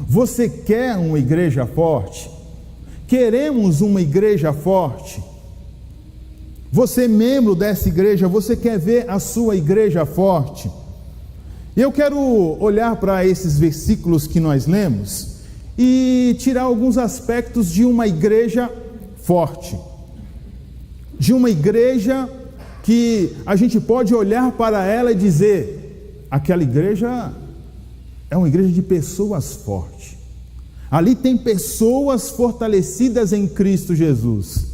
Você quer uma igreja forte? Queremos uma igreja forte? Você, membro dessa igreja, você quer ver a sua igreja forte? Eu quero olhar para esses versículos que nós lemos e tirar alguns aspectos de uma igreja forte, de uma igreja que a gente pode olhar para ela e dizer: aquela igreja é uma igreja de pessoas fortes, ali tem pessoas fortalecidas em Cristo Jesus.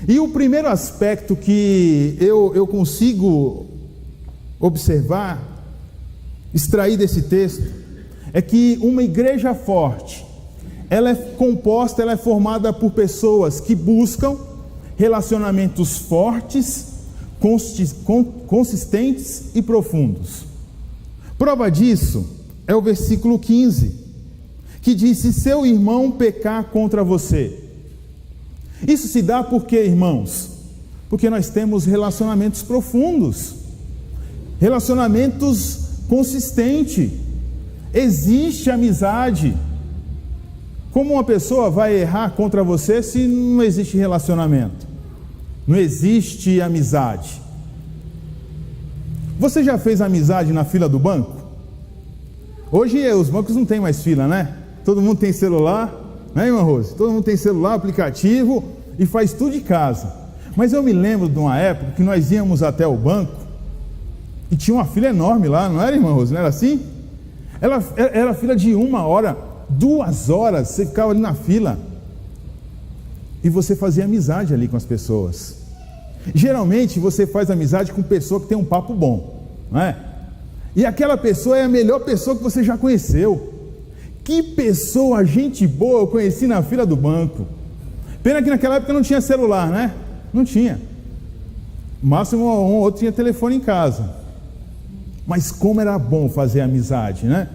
E o primeiro aspecto que eu consigo observar, extrair desse texto, é que uma igreja forte, ela é formada por pessoas que buscam relacionamentos fortes, consistentes e profundos. Prova disso é o versículo 15, que diz: se seu irmão pecar contra você. Isso se dá por quê, irmãos? Porque nós temos relacionamentos profundos, relacionamentos consistentes, existe amizade. Como uma pessoa vai errar contra você se não existe relacionamento? Não existe amizade. Você já fez amizade na fila do banco? Hoje os bancos não tem mais fila, né? Todo mundo tem celular, né, irmã Rose? Todo mundo tem celular, aplicativo e faz tudo de casa. Mas eu me lembro de uma época que nós íamos até o banco e tinha uma fila enorme lá, não era, irmã Rose? Não era assim? Era fila de 1 hora, 2 horas, você ficava ali na fila e você fazia amizade ali com as pessoas. Geralmente você faz amizade com pessoa que tem um papo bom, não é? E aquela pessoa é a melhor pessoa que você já conheceu. Que pessoa, gente boa, eu conheci na fila do banco. Pena que naquela época não tinha celular, né? Não tinha. Máximo um ou outro tinha telefone em casa. Mas como era bom fazer amizade, né?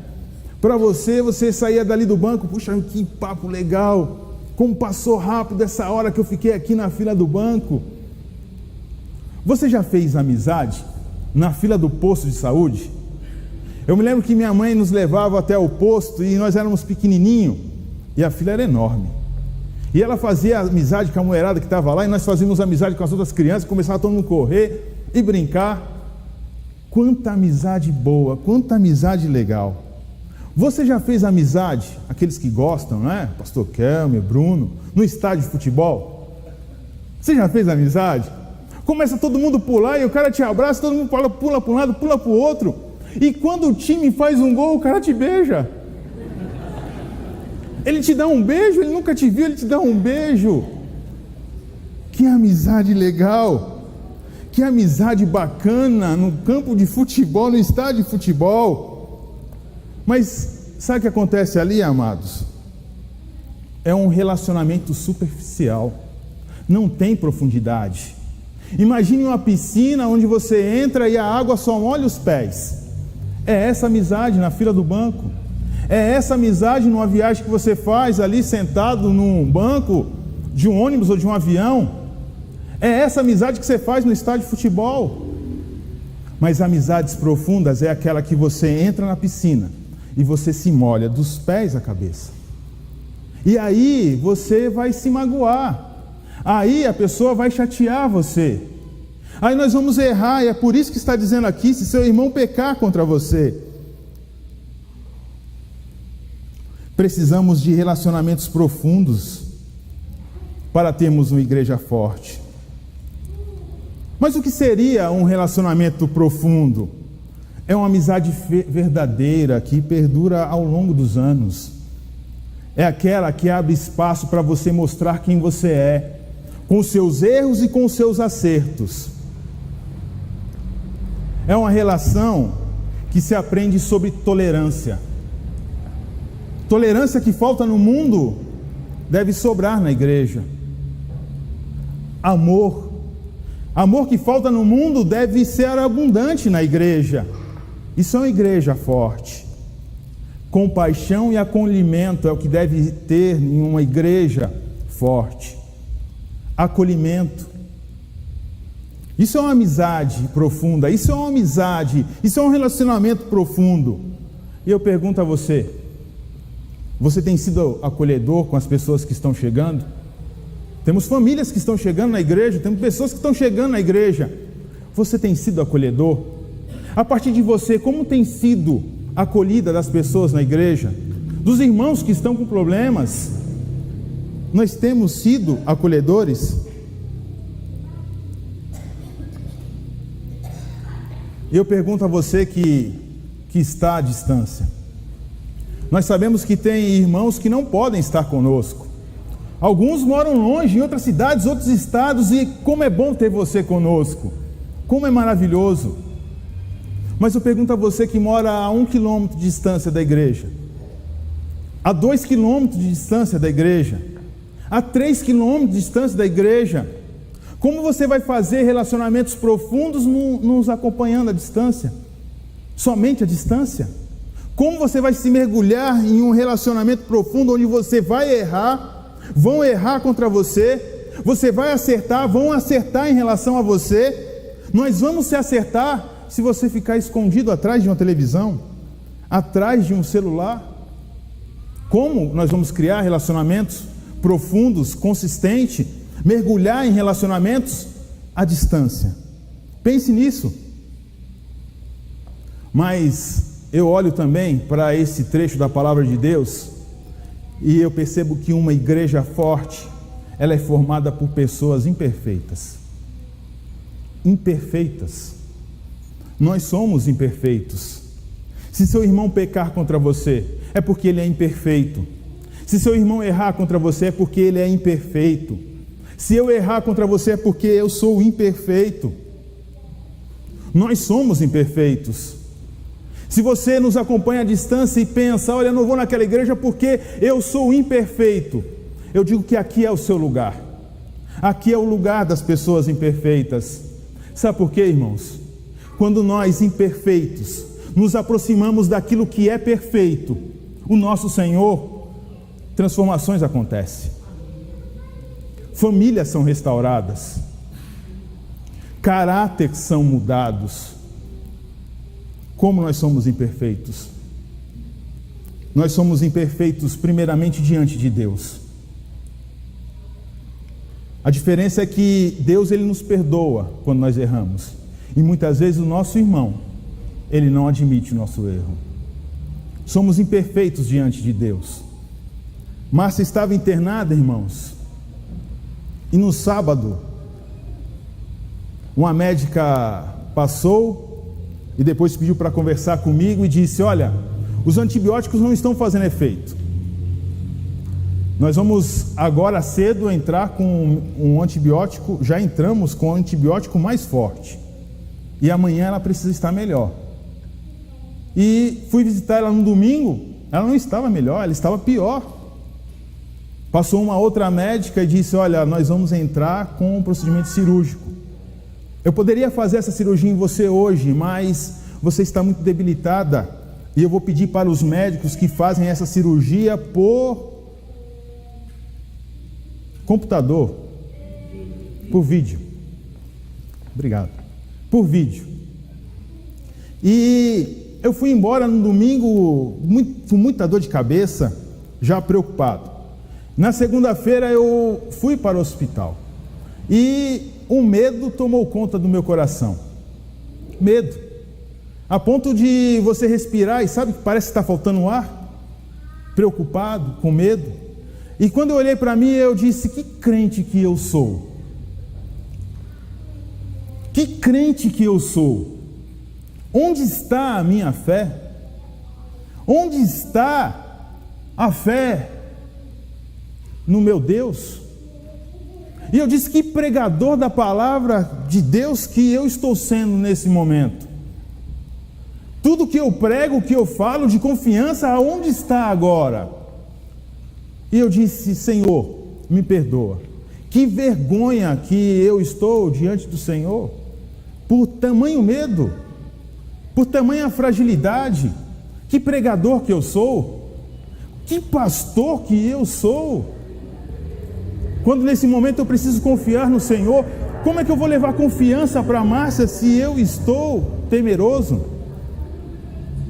Para você saía dali do banco, puxa, que papo legal. Como passou rápido essa hora que eu fiquei aqui na fila do banco. Você já fez amizade na fila do posto de saúde? Eu me lembro que minha mãe nos levava até o posto e nós éramos pequenininhos e a fila era enorme. E ela fazia amizade com a mulherada que estava lá e nós fazíamos amizade com as outras crianças, começava todo mundo a correr e brincar. Quanta amizade boa, quanta amizade legal. Você já fez amizade, aqueles que gostam, né? Pastor Kelmer, Bruno, no estádio de futebol? Você já fez amizade? Começa todo mundo a pular e o cara te abraça, todo mundo pula para um lado, pula para o outro. E quando o time faz um gol, o cara te beija. Ele te dá um beijo, ele nunca te viu, ele te dá um beijo. Que amizade legal. Que amizade bacana no campo de futebol, no estádio de futebol. Mas sabe o que acontece ali, amados? É um relacionamento superficial. Não tem profundidade. Imagine uma piscina onde você entra e a água só molha os pés. É essa amizade na fila do banco. É essa amizade numa viagem que você faz ali sentado num banco de um ônibus ou de um avião. É essa amizade que você faz no estádio de futebol. Mas amizades profundas é aquela que você entra na piscina e você se molha dos pés à cabeça. E aí você vai se magoar. Aí a pessoa vai chatear você. Aí nós vamos errar, e é por isso que está dizendo aqui: se seu irmão pecar contra você. Precisamos de relacionamentos profundos para termos uma igreja forte. Mas o que seria um relacionamento profundo? É uma amizade verdadeira que perdura ao longo dos anos. É aquela que abre espaço para você mostrar quem você é, com os seus erros e com os seus acertos. É uma relação que se aprende sobre tolerância. Tolerância que falta no mundo deve sobrar na igreja. Amor. Amor que falta no mundo deve ser abundante na igreja. Isso é uma igreja forte. Compaixão e acolhimento é o que deve ter em uma igreja forte. Acolhimento. Isso é uma amizade profunda, isso é uma amizade, isso é um relacionamento profundo. E eu pergunto a você: Você tem sido acolhedor com as pessoas que estão chegando? Temos famílias que estão chegando na igreja, temos pessoas que estão chegando na igreja. Você tem sido acolhedor? A partir de você, como tem sido a acolhida das pessoas na igreja? Dos irmãos que estão com problemas? Nós temos sido acolhedores? E eu pergunto a você que está à distância. Nós sabemos que tem irmãos que não podem estar conosco. Alguns moram longe, em outras cidades, outros estados, e como é bom ter você conosco. Como é maravilhoso. Mas eu pergunto a você que mora a 1 quilômetro de distância da igreja, a 2 quilômetros de distância da igreja, a 3 quilômetros de distância da igreja, como você vai fazer relacionamentos profundos nos acompanhando à distância? Somente à distância? Como você vai se mergulhar em um relacionamento profundo onde você vai errar, vão errar contra você, você vai acertar, vão acertar em relação a você? Nós vamos se acertar se você ficar escondido atrás de uma televisão, atrás de um celular? Como nós vamos criar relacionamentos profundos, consistentes, mergulhar em relacionamentos à distância? Pense nisso. Mas eu olho também para esse trecho da palavra de Deus e eu percebo que uma igreja forte, ela é formada por pessoas imperfeitas. Imperfeitas. Nós somos imperfeitos. Se seu irmão pecar contra você, é porque ele é imperfeito. Se seu irmão errar contra você, é porque ele é imperfeito. Se eu errar contra você, é porque eu sou imperfeito. Nós somos imperfeitos. Se você nos acompanha à distância e pensa, olha, eu não vou naquela igreja porque eu sou imperfeito, eu digo que aqui é o seu lugar. Aqui é o lugar das pessoas imperfeitas. Sabe por quê, irmãos? Quando nós, imperfeitos, nos aproximamos daquilo que é perfeito, o nosso Senhor, transformações acontecem. Famílias são restauradas. Caráteres são mudados. Como nós somos imperfeitos? Nós somos imperfeitos primeiramente diante de Deus. A diferença é que Deus, Ele nos perdoa quando nós erramos. E muitas vezes o nosso irmão, ele não admite o nosso erro. Somos imperfeitos diante de Deus. Márcia estava internada, irmãos. E no sábado, uma médica passou e depois pediu para conversar comigo e disse, olha, os antibióticos não estão fazendo efeito. Nós vamos agora cedo entrar com um antibiótico, já entramos com um antibiótico mais forte. E amanhã ela precisa estar melhor. E fui visitar ela no domingo, ela não estava melhor, ela estava pior. Passou uma outra médica e disse, olha, nós vamos entrar com um procedimento cirúrgico. Eu poderia fazer essa cirurgia em você hoje, mas você está muito debilitada. E eu vou pedir para os médicos que fazem essa cirurgia por computador, por vídeo. Obrigado. Por vídeo. E eu fui embora no domingo com muita dor de cabeça, já preocupado. Na segunda-feira eu fui para o hospital e o medo tomou conta do meu coração. Medo. A ponto de você respirar e sabe que parece que está faltando ar? Preocupado, com medo. E quando eu olhei para mim, eu disse, que crente que eu sou? Que crente que eu sou? Onde está a minha fé? Onde está a fé no meu Deus? E eu disse, que pregador da palavra de Deus que eu estou sendo nesse momento? Tudo que eu prego, que eu falo de confiança, aonde está agora? E eu disse, Senhor, me perdoa. Que vergonha que eu estou diante do Senhor, por tamanho medo, por tamanha fragilidade. Que pregador que eu sou, que pastor que eu sou. Quando nesse momento eu preciso confiar no Senhor, como é que eu vou levar confiança para a Márcia se eu estou temeroso?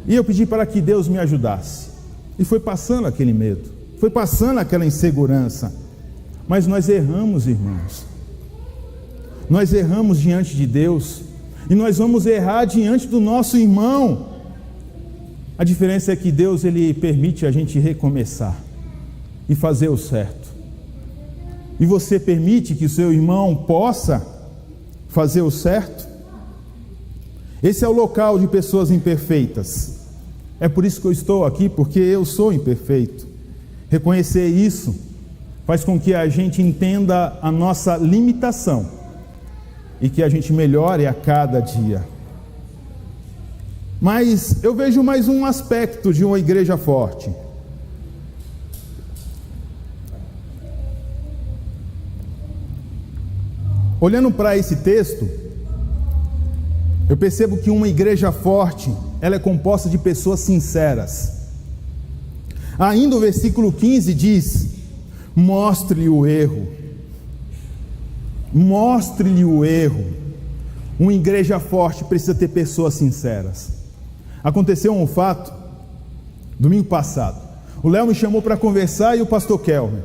E eu pedi para que Deus me ajudasse. E foi passando aquele medo, foi passando aquela insegurança. Mas nós erramos, irmãos. Nós erramos diante de Deus. E nós vamos errar diante do nosso irmão. A diferença é que Deus, Ele permite a gente recomeçar e fazer o certo. E você permite que o seu irmão possa fazer o certo? Esse é o local de pessoas imperfeitas. É por isso que eu estou aqui, porque eu sou imperfeito. Reconhecer isso faz com que a gente entenda a nossa limitação e que a gente melhore a cada dia. Mas eu vejo mais um aspecto de uma igreja forte. Olhando para esse texto, eu percebo que uma igreja forte, ela é composta de pessoas sinceras. Ainda o versículo 15 diz: mostre-lhe o erro. Mostre-lhe o erro. Uma igreja forte precisa ter pessoas sinceras. Aconteceu um fato, domingo passado. O Léo me chamou para conversar e o pastor Kelvin.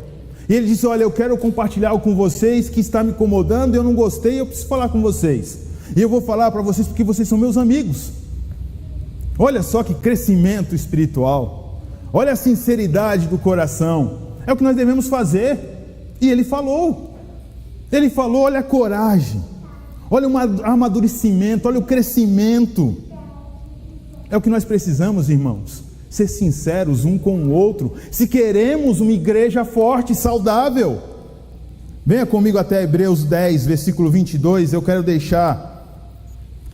E ele disse: olha, eu quero compartilhar algo com vocês que está me incomodando, eu não gostei, eu preciso falar com vocês. E eu vou falar para vocês porque vocês são meus amigos. Olha só que crescimento espiritual. Olha a sinceridade do coração. É o que nós devemos fazer. E ele falou. Ele falou, olha a coragem. Olha o amadurecimento, olha o crescimento. É o que nós precisamos, irmãos. Ser sinceros um com o outro, se queremos uma igreja forte e saudável. Venha comigo até Hebreus 10, versículo 22. Eu quero deixar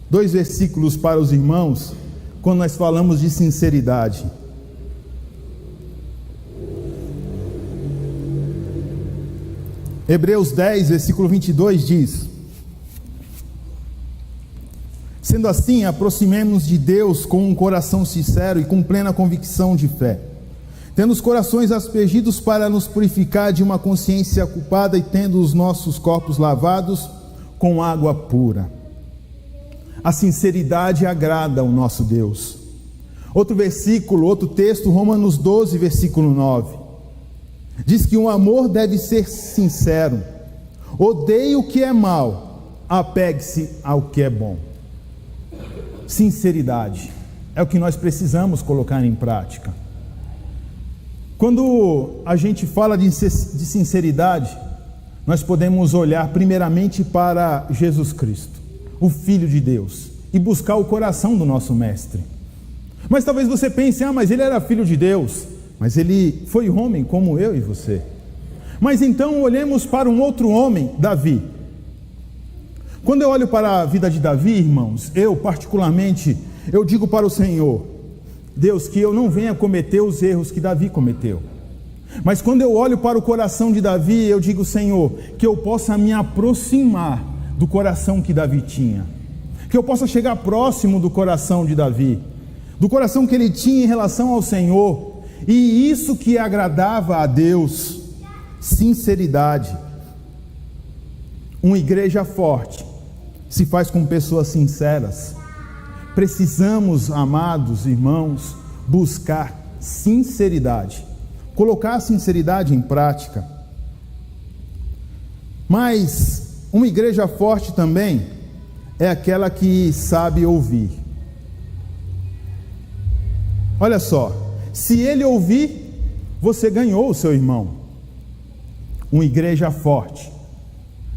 2 versículos para os irmãos, quando nós falamos de sinceridade. Hebreus 10, versículo 22 diz: sendo assim, aproximemo-nos de Deus com um coração sincero e com plena convicção de fé, tendo os corações aspergidos para nos purificar de uma consciência culpada e tendo os nossos corpos lavados com água pura. A sinceridade agrada ao nosso Deus. Outro versículo, outro texto, Romanos 12, versículo 9, diz que o amor deve ser sincero. Odeie o que é mal, apegue-se ao que é bom. Sinceridade é o que nós precisamos colocar em prática. Quando a gente fala de sinceridade, nós podemos olhar primeiramente para Jesus Cristo, o Filho de Deus, e buscar o coração do nosso Mestre. Mas talvez você pense: mas ele era filho de Deus, mas ele foi homem como eu e você. Mas então olhemos para um outro homem, Davi. Quando eu olho para a vida de Davi, irmãos, eu particularmente, eu digo para o Senhor: Deus, que eu não venha cometer os erros que Davi cometeu. Mas quando eu olho para o coração de Davi, eu digo: Senhor, que eu possa me aproximar do coração que Davi tinha, que eu possa chegar próximo do coração de Davi, do coração que ele tinha em relação ao Senhor, e isso que agradava a Deus, sinceridade. Uma igreja forte se faz com pessoas sinceras. Precisamos, amados irmãos, buscar sinceridade, colocar a sinceridade em prática. Mas uma igreja forte também é aquela que sabe ouvir. Olha só, se ele ouvir, você ganhou o seu irmão. Uma igreja forte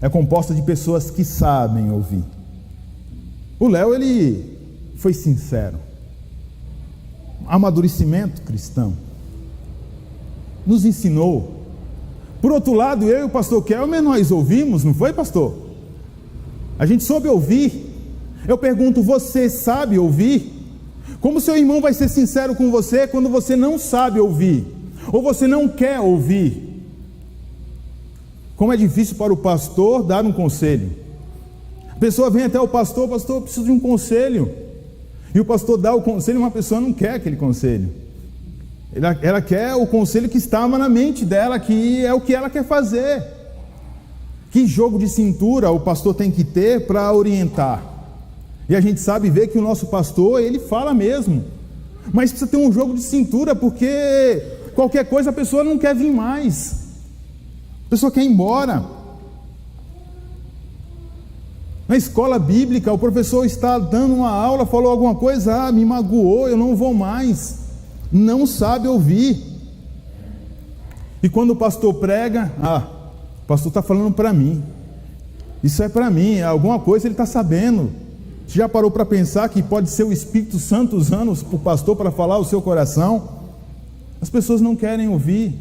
é composta de pessoas que sabem ouvir. O Léo, ele foi sincero. Amadurecimento cristão. Nos ensinou. Por outro lado, eu e o pastor Kelmer, nós ouvimos, não foi, pastor? A gente soube ouvir. Eu pergunto: você sabe ouvir? Como seu irmão vai ser sincero com você quando você não sabe ouvir? Ou você não quer ouvir? Como é difícil para o pastor dar um conselho. A pessoa vem até o pastor: pastor, eu preciso de um conselho. E o pastor dá o conselho, uma pessoa não quer aquele conselho. Ela quer o conselho que estava na mente dela, que é o que ela quer fazer. Que jogo de cintura o pastor tem que ter para orientar? E a gente sabe ver que o nosso pastor, ele fala mesmo. Mas precisa ter um jogo de cintura, porque qualquer coisa a pessoa não quer vir mais, a pessoa quer ir embora. Na escola bíblica, o professor está dando uma aula, falou alguma coisa, me magoou, eu não vou mais. Não sabe ouvir. E quando o pastor prega, o pastor está falando para mim, isso é para mim, alguma coisa ele está sabendo. Você já parou para pensar que pode ser o Espírito Santo usando o pastor para falar o seu coração? As pessoas não querem ouvir.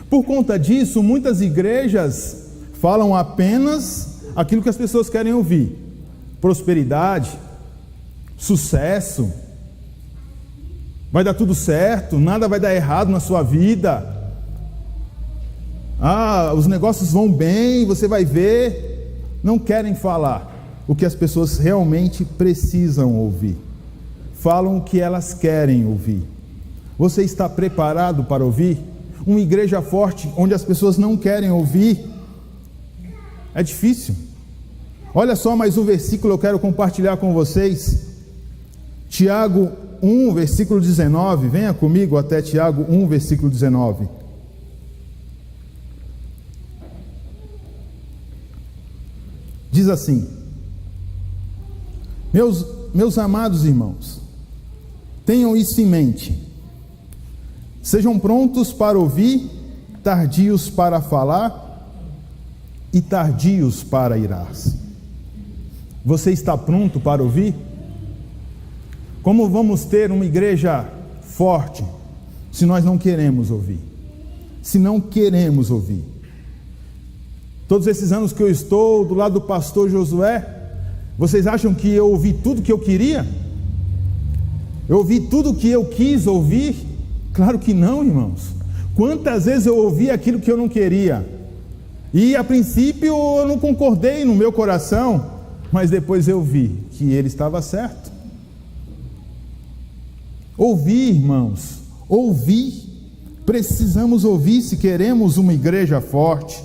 Por conta disso, muitas igrejas falam apenas aquilo que as pessoas querem ouvir: prosperidade, sucesso, vai dar tudo certo, nada vai dar errado na sua vida, os negócios vão bem, você vai ver. Não querem falar o que as pessoas realmente precisam ouvir, falam o que elas querem ouvir. Você está preparado para ouvir? Uma igreja forte onde as pessoas não querem ouvir é difícil. Olha só mais um versículo eu quero compartilhar com vocês. Tiago 1, versículo 19. Venha comigo até Tiago 1, versículo 19. Diz assim: meus amados irmãos, tenham isso em mente. Sejam prontos para ouvir, tardios para falar e tardios para irar-se. Você está pronto para ouvir? Como vamos ter uma igreja forte se nós não queremos ouvir? Se não queremos ouvir. Todos esses anos que eu estou do lado do pastor Josué, vocês acham que eu ouvi tudo que eu queria? Eu ouvi tudo que eu quis ouvir? Claro que não, irmãos. Quantas vezes eu ouvi aquilo que eu não queria? E a princípio eu não concordei no meu coração, mas depois eu vi que ele estava certo. Ouvir, irmãos, ouvir. Precisamos ouvir se queremos uma igreja forte.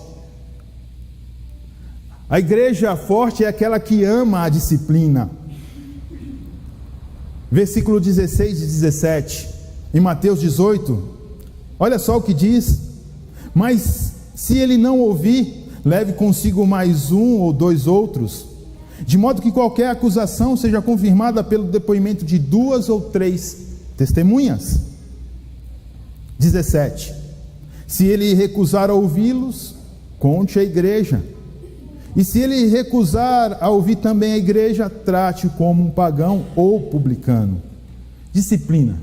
A igreja forte é aquela que ama a disciplina. Versículo 16 e 17, em Mateus 18, olha só o que diz: mas se ele não ouvir, leve consigo mais um ou dois outros, de modo que qualquer acusação seja confirmada pelo depoimento de 2 ou 3 testemunhas. 17, se ele recusar a ouvi-los, conte à igreja. E se ele recusar a ouvir também a igreja, trate-o como um pagão ou publicano. Disciplina.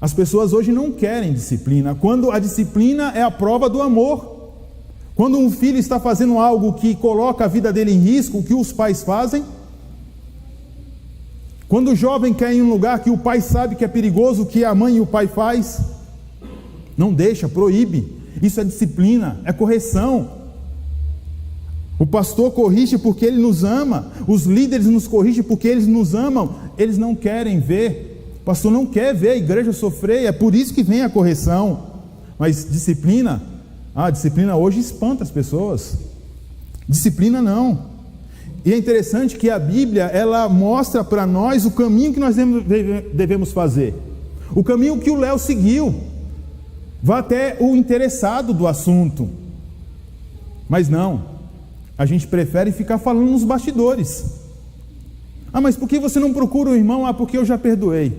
As pessoas hoje não querem disciplina, quando a disciplina é a prova do amor. Quando um filho está fazendo algo que coloca a vida dele em risco, o que os pais fazem? Quando o jovem quer ir em um lugar que o pai sabe que é perigoso, o que a mãe e o pai faz? Não deixa, proíbe. Isso é disciplina, é correção. O pastor corrige porque ele nos ama, os líderes nos corrigem porque eles nos amam. Eles não querem ver, o pastor não quer ver a igreja sofrer, é por isso que vem a correção. Mas disciplina, disciplina hoje espanta as pessoas. Disciplina não. E é interessante que a Bíblia, ela mostra para nós o caminho que nós devemos fazer, o caminho que o Léo seguiu. Vá até o interessado do assunto, mas não, a gente prefere ficar falando nos bastidores. Mas por que você não procura o irmão? Porque eu já perdoei,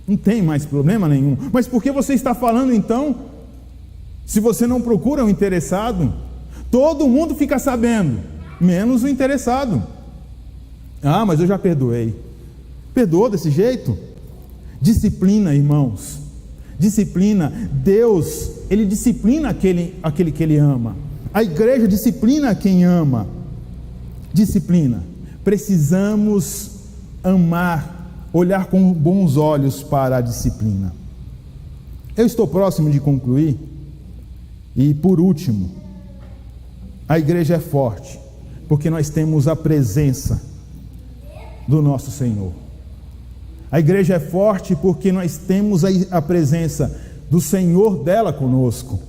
não tem mais problema nenhum. Mas por que você está falando então, se você não procura o interessado? Todo mundo fica sabendo, menos o interessado. Mas eu já perdoei. Perdoou desse jeito? Disciplina, irmãos, disciplina. Deus, Ele disciplina aquele que Ele ama. A igreja disciplina quem ama. Disciplina. Precisamos amar, olhar com bons olhos para a disciplina. Eu estou próximo de concluir. E por último, a igreja é forte porque nós temos a presença do nosso Senhor. A igreja é forte porque nós temos a presença do Senhor dela conosco.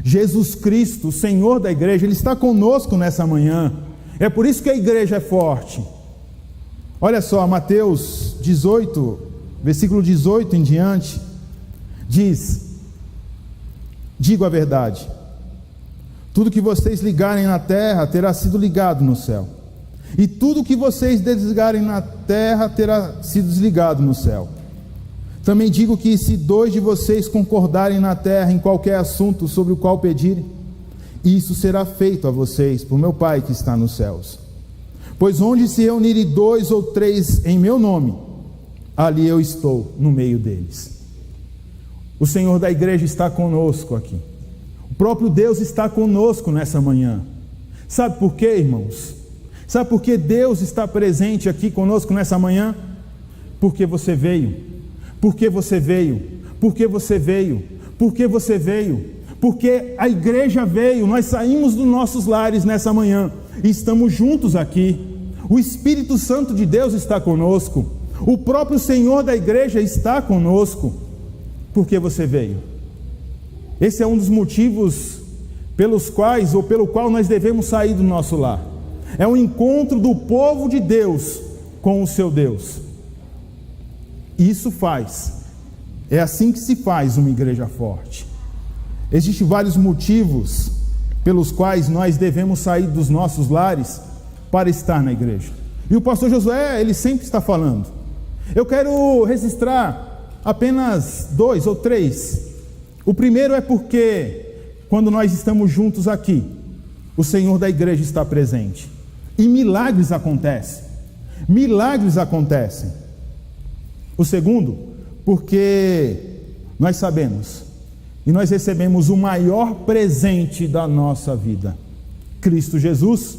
Jesus Cristo, o Senhor da igreja, Ele está conosco nessa manhã. É por isso que a igreja é forte. Olha só, Mateus 18, versículo 18 em diante, diz: digo a verdade, tudo que vocês ligarem na terra terá sido ligado no céu, e tudo que vocês desligarem na terra terá sido desligado no céu. Também digo que se 2 de vocês concordarem na terra em qualquer assunto sobre o qual pedirem, isso será feito a vocês por meu Pai que está nos céus. Pois onde se reunirem 2 ou 3 em meu nome, ali eu estou no meio deles. O Senhor da igreja está conosco aqui. O próprio Deus está conosco nessa manhã. Sabe por quê, irmãos? Sabe por que Deus está presente aqui conosco nessa manhã? Porque você veio. Porque você veio. Porque você veio. Porque você veio. Porque a igreja veio. Nós saímos dos nossos lares nessa manhã e estamos juntos aqui. O Espírito Santo de Deus está conosco. O próprio Senhor da igreja está conosco. Porque você veio. Esse é um dos motivos pelos quais ou pelo qual nós devemos sair do nosso lar. É o encontro do povo de Deus com o seu Deus. Isso é assim que se faz uma igreja forte. Existem vários motivos pelos quais nós devemos sair dos nossos lares para estar na igreja. E o pastor Josué, ele sempre está falando. Eu quero registrar apenas 2 ou 3. O primeiro é porque quando nós estamos juntos aqui, o Senhor da igreja está presente. E milagres acontecem. Milagres acontecem. O segundo, porque nós sabemos e nós recebemos o maior presente da nossa vida, Cristo Jesus.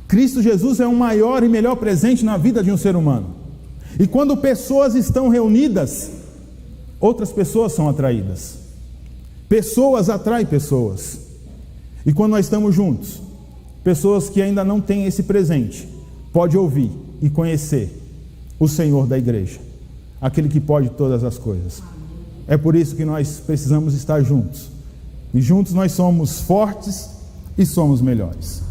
Cristo Jesus é o maior e melhor presente na vida de um ser humano. E quando pessoas estão reunidas, outras pessoas são atraídas. Pessoas atraem pessoas. E quando nós estamos juntos, pessoas que ainda não têm esse presente, podem ouvir e conhecer o Senhor da igreja, aquele que pode todas as coisas. É por isso que nós precisamos estar juntos. E juntos nós somos fortes e somos melhores.